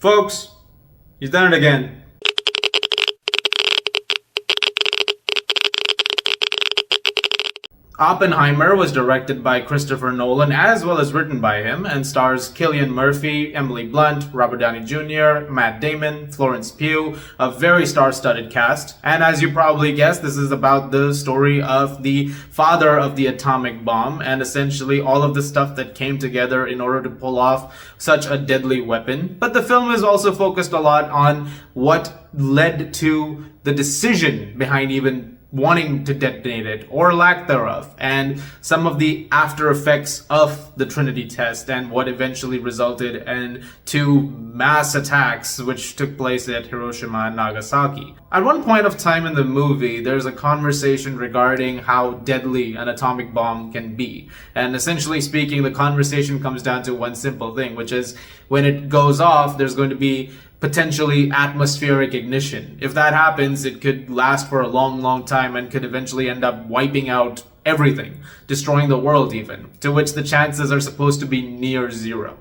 Folks, he's done it again. Oppenheimer was directed by Christopher Nolan as well as written by him and stars Cillian Murphy, Emily Blunt, Robert Downey Jr., Matt Damon, Florence Pugh, a very star-studded cast. And as you probably guessed, this is about the story of the father of the atomic bomb and essentially all of the stuff that came together in order to pull off such a deadly weapon. But the film is also focused a lot on what led to the decision behind even wanting to detonate it or lack thereof, and some of the after effects of the Trinity test and what eventually resulted in two mass attacks which took place at Hiroshima and Nagasaki. At one point of time in the movie, there's a conversation regarding how deadly an atomic bomb can be. And essentially speaking, the conversation comes down to one simple thing, which is when it goes off, there's going to be potentially atmospheric ignition. If that happens, it could last for a long time and could eventually end up wiping out everything, destroying the world even, to which the chances are supposed to be near zero.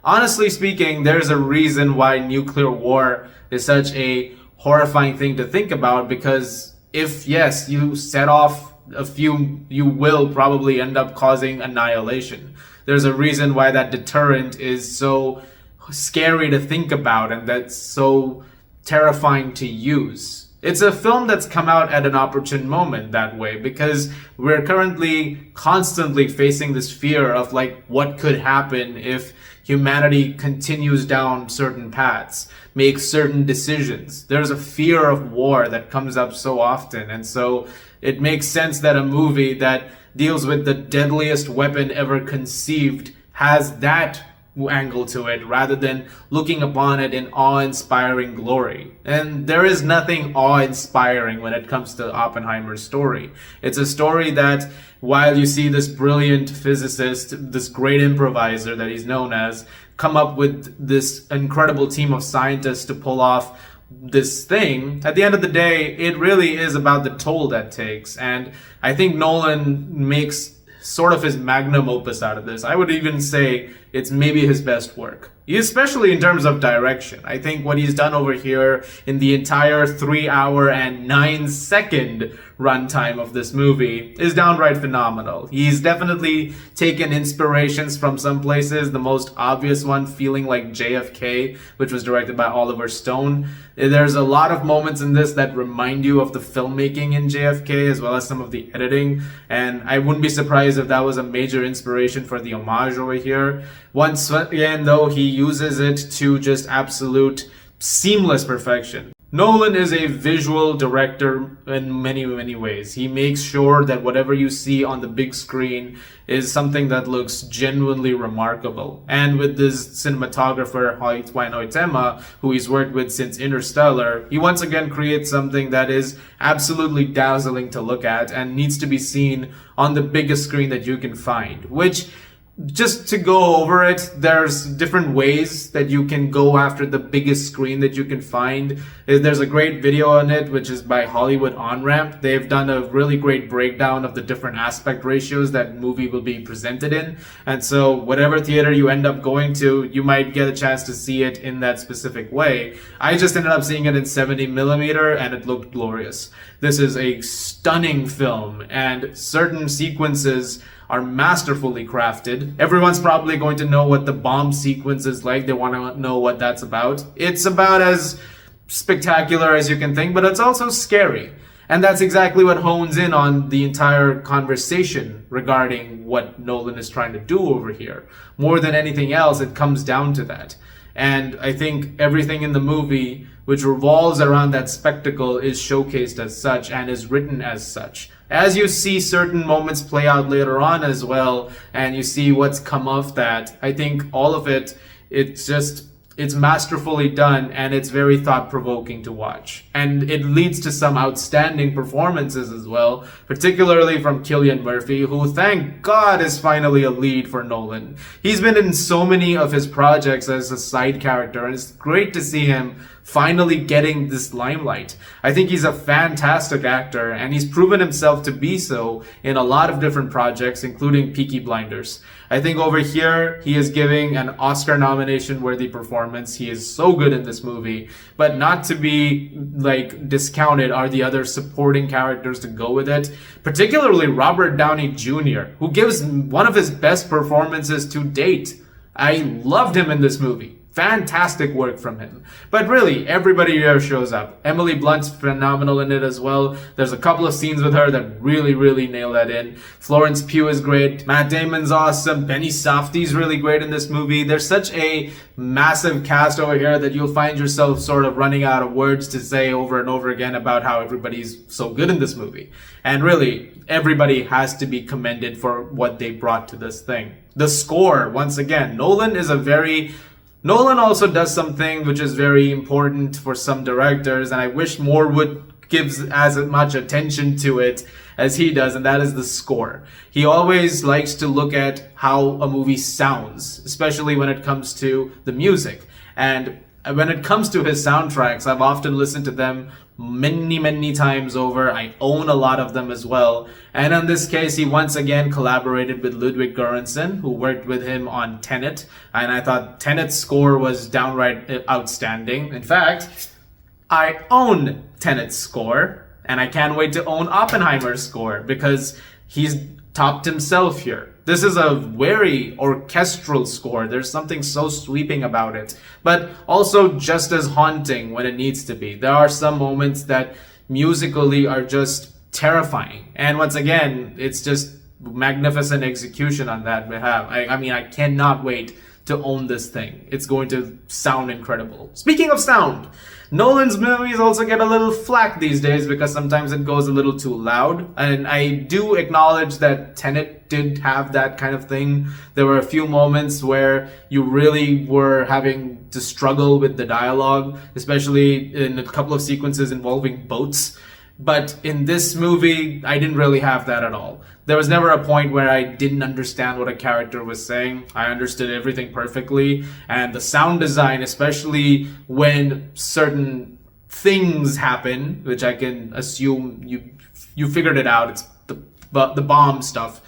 Honestly speaking, there's a reason why nuclear war is such a horrifying thing to think about, because if, yes, you set off a few, you will probably end up causing annihilation. There's a reason why that deterrent is so scary to think about and that's so terrifying to use. It's a film that's come out at an opportune moment that way, because we're currently constantly facing this fear of what could happen if humanity continues down certain paths, makes certain decisions. There's a fear of war that comes up so often, and so it makes sense that a movie that deals with the deadliest weapon ever conceived has that angle to it rather than looking upon it in awe-inspiring glory. And there is nothing awe-inspiring when it comes to Oppenheimer's story. It's a story that, while you see this brilliant physicist, this great improviser that he's known as, come up with this incredible team of scientists to pull off this thing, at the end of the day, it really is about the toll that takes. And I think Nolan makes sort of his magnum opus out of this. I would even say it's maybe his best work, especially in terms of direction. I think what he's done over here in the entire 3-hour and 9-second runtime of this movie is downright phenomenal. He's definitely taken inspirations from some places, the most obvious one feeling like JFK, which was directed by Oliver Stone. There's a lot of moments in this that remind you of the filmmaking in JFK as well as some of the editing, and I wouldn't be surprised if that was a major inspiration for the homage over here. Once again, though, he uses it to just absolute seamless perfection. Nolan is a visual director in many ways. He makes sure that whatever you see on the big screen is something that looks genuinely remarkable. And with this cinematographer, Hoyt Wynotema, who he's worked with since Interstellar, he once again creates something that is absolutely dazzling to look at and needs to be seen on the biggest screen that you can find, which, just to go over it, there's different ways that you can go after the biggest screen that you can find. There's a great video on it, which is by Hollywood On Ramp. They've done a really great breakdown of the different aspect ratios that movie will be presented in. And so whatever theater you end up going to, you might get a chance to see it in that specific way. I just ended up seeing it in 70mm and it looked glorious. This is a stunning film, and certain sequences are masterfully crafted. Everyone's probably going to know what the bomb sequence is like. They want to know what that's about. It's about as spectacular as you can think, but it's also scary. And that's exactly what hones in on the entire conversation regarding what Nolan is trying to do over here. More than anything else, it comes down to that. And I think everything in the movie which revolves around that spectacle is showcased as such and is written as such. As you see certain moments play out later on as well, and you see what's come of that, I think all of it, it's masterfully done, and it's very thought-provoking to watch. And it leads to some outstanding performances as well, particularly from Cillian Murphy, who, thank God, is finally a lead for Nolan. He's been in so many of his projects as a side character, and it's great to see him finally getting this limelight. I think he's a fantastic actor, and he's proven himself to be so in a lot of different projects, including Peaky Blinders. I think over here, he is giving an Oscar nomination worthy performance. He is so good in this movie, but not to be like discounted are the other supporting characters to go with it, particularly Robert Downey Jr., who gives one of his best performances to date. I loved him in this movie. Fantastic work from him. But really, everybody here shows up. Emily Blunt's phenomenal in it as well. There's a couple of scenes with her that really nail that in. Florence Pugh is great. Matt Damon's awesome. Benny Safdie's really great in this movie. There's such a massive cast over here that you'll find yourself sort of running out of words to say over and over again about how everybody's so good in this movie. And really, everybody has to be commended for what they brought to this thing. The score, once again, Nolan also does something which is very important for some directors, and I wish more would give as much attention to it as he does, and that is the score. He always likes to look at how a movie sounds, especially when it comes to the music. And when it comes to his soundtracks, I've often listened to them many times over. I own a lot of them as well. And in this case, he once again collaborated with Ludwig Göransson, who worked with him on Tenet. And I thought Tenet's score was downright outstanding. In fact, I own Tenet's score, and I can't wait to own Oppenheimer's score because he's topped himself here. This is a very orchestral score. There's something so sweeping about it, but also just as haunting when it needs to be. There are some moments that musically are just terrifying. And once again, it's just magnificent execution on that behalf. I mean, I cannot wait to own this thing. It's going to sound incredible. Speaking of sound, Nolan's movies also get a little flack these days because sometimes it goes a little too loud. And I do acknowledge that Tenet did have that kind of thing. There were a few moments where you really were having to struggle with the dialogue, especially in a couple of sequences involving boats. But in this movie, I didn't really have that at all. There was never a point where I didn't understand what a character was saying. I understood everything perfectly. And the sound design, especially when certain things happen, which I can assume you figured it out. It's the bomb stuff.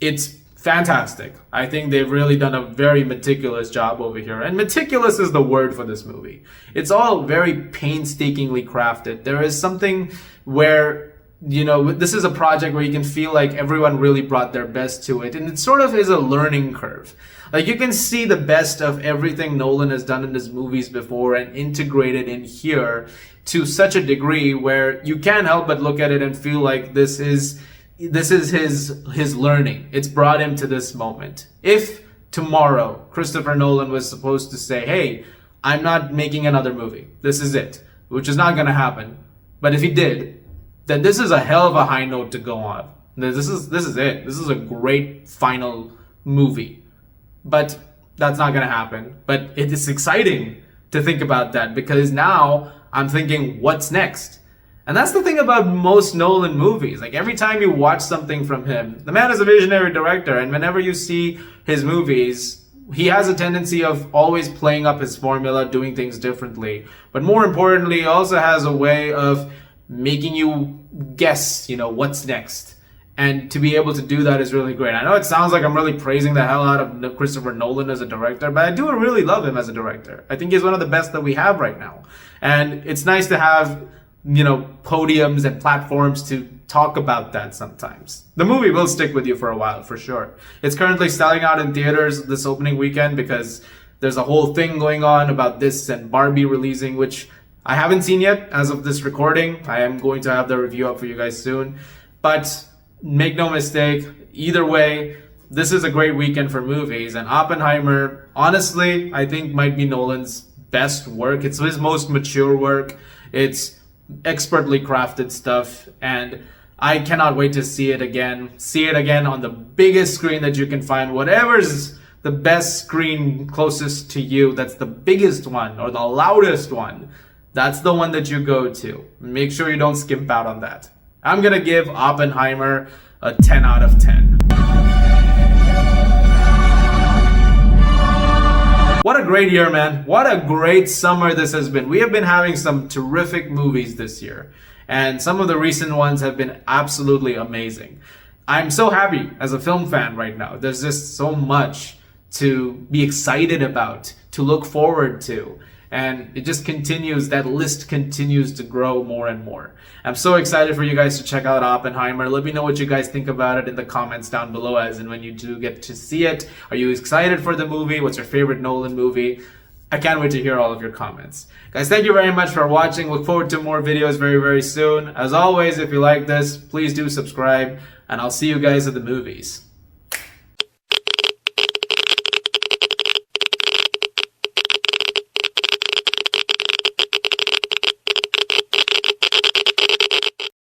It's fantastic. I think they've really done a very meticulous job over here. And meticulous is the word for this movie. It's all very painstakingly crafted. There is something where, you know, this is a project where you can feel like everyone really brought their best to it. And it sort of is a learning curve. Like, you can see the best of everything Nolan has done in his movies before and integrated in here to such a degree where you can't help but look at it and feel like this is his learning. It's brought him to this moment. If tomorrow Christopher Nolan was supposed to say, hey, I'm not making another movie, this is it, which is not going to happen. But if he did, then this is a hell of a high note to go on. This is it. This is a great final movie. But that's not going to happen. But it is exciting to think about that because now I'm thinking, what's next? And that's the thing about most Nolan movies. Like, every time you watch something from him, the man is a visionary director, and whenever you see his movies, he has a tendency of always playing up his formula, doing things differently. But more importantly, he also has a way of making you guess, you know, what's next. And to be able to do that is really great. I know it sounds like I'm really praising the hell out of Christopher Nolan as a director, but I do really love him as a director. I think he's one of the best that we have right now. And it's nice to have, you know, podiums and platforms to talk about that sometimes. The movie will stick with you for a while, for sure. It's currently selling out in theaters this opening weekend because there's a whole thing going on about this and Barbie releasing, which I haven't seen yet as of this recording. I am going to have the review up for you guys soon. But make no mistake, either way, this is a great weekend for movies. And Oppenheimer, honestly, I think might be Nolan's best work. It's his most mature work. It's expertly crafted stuff. And I cannot wait to see it again. See it again on the biggest screen that you can find. Whatever's the best screen closest to you, that's the biggest one or the loudest one. That's the one that you go to. Make sure you don't skimp out on that. I'm going to give Oppenheimer a 10 out of 10. What a great year, man. What a great summer this has been. We have been having some terrific movies this year. And some of the recent ones have been absolutely amazing. I'm so happy as a film fan right now. There's just so much to be excited about, to look forward to. And it just continues, that list continues to grow more and more. I'm so excited for you guys to check out Oppenheimer. Let me know what you guys think about it in the comments down below, as in when you do get to see it. Are you excited for the movie? What's your favorite Nolan movie? I can't wait to hear all of your comments. Guys, thank you very much for watching. Look forward to more videos very, very soon. As always, if you like this, please do subscribe, and I'll see you guys at the movies.